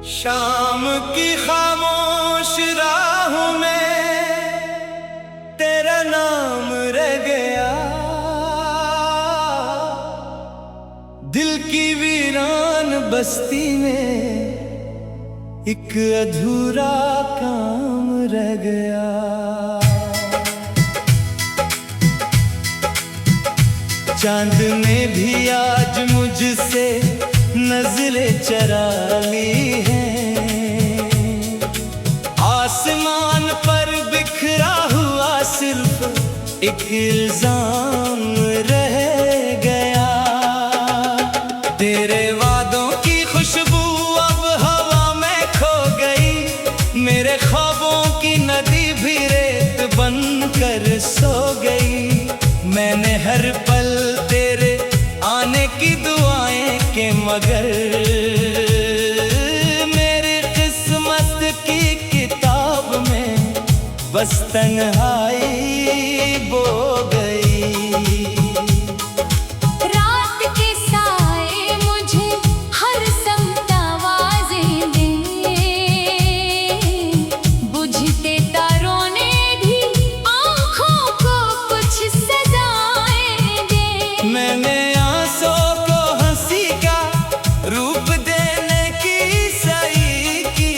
शाम की खामोश राहों में तेरा नाम रह गया, दिल की वीरान बस्ती में एक अधूरा काम रह गया। चांद ने भी आज मुझसे नजरें चरा ली हैं, आसमान पर बिखरा हुआ सिर्फ एक इल्जाम रह गया। तेरे वादों की खुशबू अब हवा में खो गई, मेरे ख्वाबों की नदी भी रेत बनकर सो गई। मैंने हर पल तेरे आने की दुआएं के मगर मेरी किस्मत की किताब में बस तन्हाई बो गई। रात के साए मुझे हर समत आवाज़ें दें, बुझते तारों ने भी आँखों को कुछ सजाएं दें। मैंने आंसू को हंसी का रूप देने की सही की,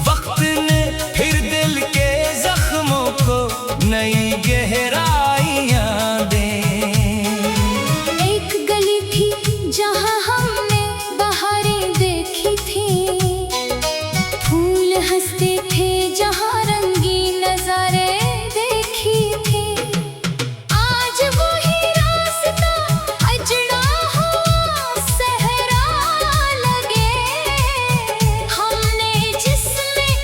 वक्त ने फिर दिल के जख्मों को नई गहराइयां दे। एक गली थी जहाँ हमने बहारें देखी थी, फूल हंसते थे जहाँ रंगीन नजारे देखी थी। आज वही रास्ता अजड़ा हुआ सहरा लगे, हमने जिसमें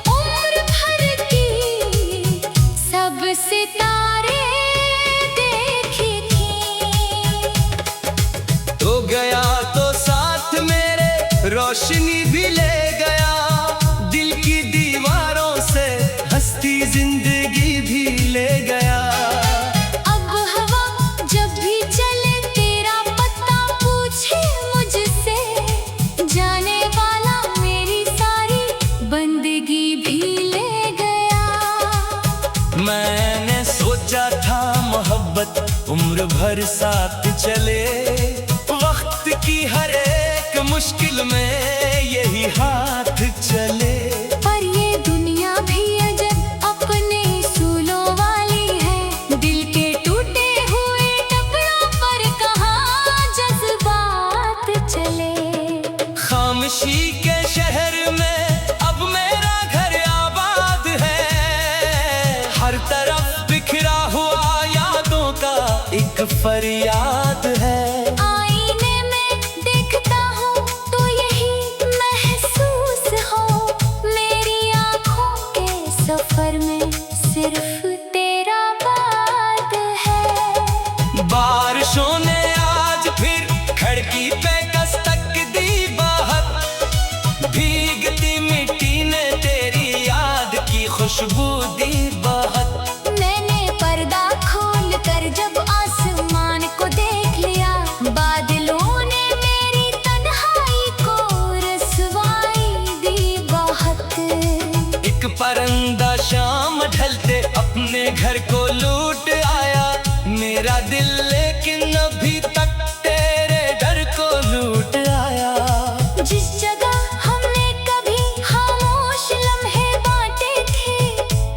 उम्र भर की सब सितारे देखी थी। तो गया तो साथ मेरे रोशनी भी ले गया, दिल की दीवारों से हंसती जिंदगी भी ले गया। अब हवा जब भी चले तेरा पता पूछे मुझसे, जाने वाला मेरी सारी बंदगी भी ले गया। मैंने सोचा था मोहब्बत उम्र भर साथ चले, वक्त की हर एक मुश्किल में यही हाथ चले। पर ये दुनिया भी अजब अपने सूलों वाली है, दिल के टूटे हुए टुकड़ों पर कहाँ जज्बात चले। खामोशी के शहर में अब मेरा घर आबाद है, हर तरफ बिखरा हुआ यादों का एक फरियाद है। आईने में देखता हूँ तो यही महसूस हो, मेरी आँखों के सफर में सिर्फ तेरा बाद है। बारिशों ने आज फिर खिड़की पे दस्तक दी बाहर, भीगती मिट्टी ने तेरी याद की खुशबू दी बाहर। मैंने पर्दा खोल कर जब आसमान को देख लिया, बादलों ने मेरी तन्हाई को रसवाई दी बहुत। एक परंदा शाम ढलते अपने घर को लूट आया, मेरा दिल लेकिन अभी तक तेरे डर को लूट आया। जिस जगह हमने कभी खामोश लम्हे बांटे थे,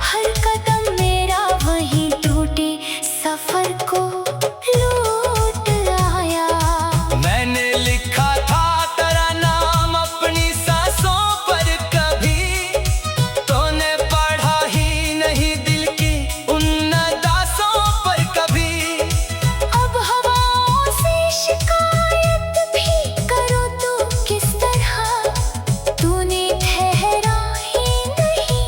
हर कदम मेरा वहीं टूटे सफर को लूट आया। मैंने लिखा था तेरा नाम अपनी सांसों पर, कभी तूने पढ़ा ही नहीं दिल की उन अदासों पर कभी। अब हवाओं से शिकायत भी करो तो किस तरह, तूने ठहरा ही नहीं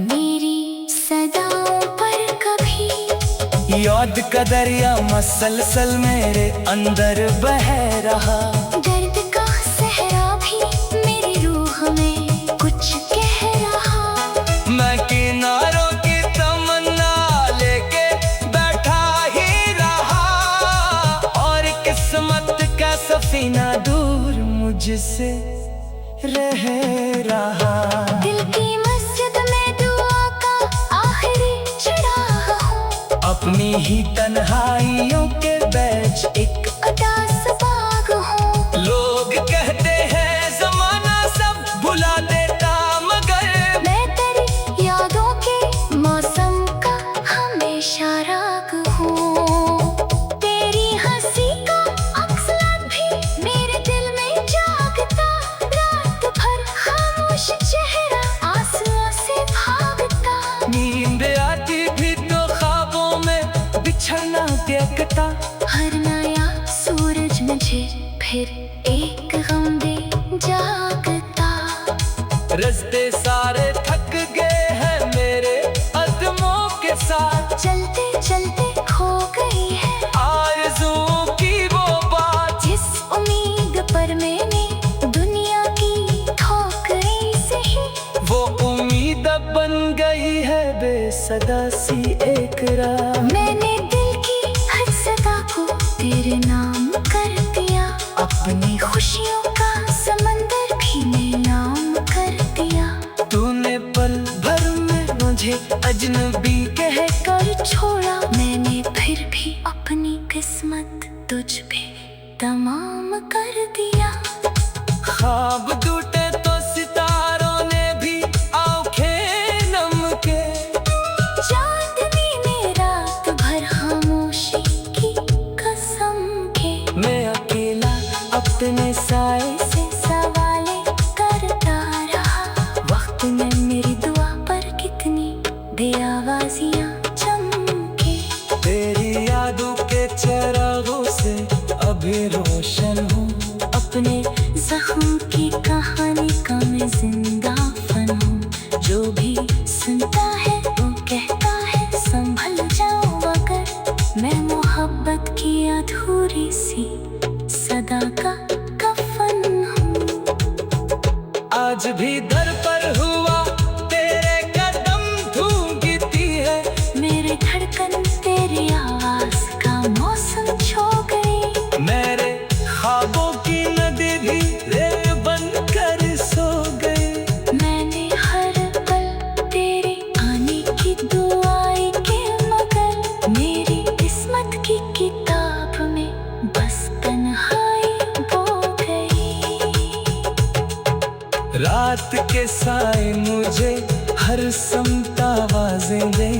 मेरी सदाओं पर कभी। याद का दरिया मसलसल मेरे अंदर बह रहा, दर्द का सहरा भी मेरी रूह में कुछ कह रहा। मैं किनारों की तमन्ना लेके बैठा ही रहा, और किस्मत का सफीना दूर मुझसे रह रहा। दिल की मस्जिद में दुआ का आखिरी चिराग हूँ, अपनी ही तन्हाइयों के बीच एक उदास बाग हूँ। लोग कहते हैं जमाना सब भुला देता, मगर मैं तेरी यादों के मौसम का हमेशा राग हूँ। तेरी हंसी का अक्सर भी मेरे दिल में जागता, रात भर खामोश चेहरा आंसुओं से भागता। नींद आती भी तो ख्वाबों में बिछड़ना देखता। हर नया सूरज मुझे फिर एक गम दे जागता। रास्ते सारे थक गए हैं मेरे कदमों के साथ, चलते चलते खो गई है आरज़ू की वो बात, जिस उम्मीद पर मैंने दुनिया की ठोकरें सही। वो उम्मीद अब बन गई है बेसदा सी एक राह। मैंने दिल की हर सदा को तेरे नाम कर दिया, अपनी खुशियों का समंदर भी मैं नाम कर दिया। तूने पल भर में मुझे अजनबी कह कर छोड़ा, मैंने फिर भी अपनी किस्मत तुझ पे तमाम कर दिया। ख्वाब टूटे तो सितारों ने भी आंखें नम के, चांदनी में रात भर खामोशी की कसम के। मैं अकेला अपने साए से सवाले करता रहा, वक्त ने मेरी दुआ पर कितनी बेआवाज़ियाँ चमके। तेरी यादों के चिरागों से अभी रोशन हूँ, अपने जख्म की कहानी का मैं जिंदा फन हूँ। जो भी सुनता है वो कहता है संभल जाओ, मगर मैं मोहब्बत की अधूरी सी सदा का कफन हूँ। आज भी दर पर हुआ तेरे कदम धूंघती है, मेरे धड़कन तेरी आवाज का मौसम छो गई। मेरे ख्वाबों की नदी भी रेल बन कर सो गई। मैंने हर पल तेरे आने की दुआएं की, मगर मेरी किस्मत की किताब में बस तन्हाई बो गई। रात के साए मुझे हर समत आवाजें दे,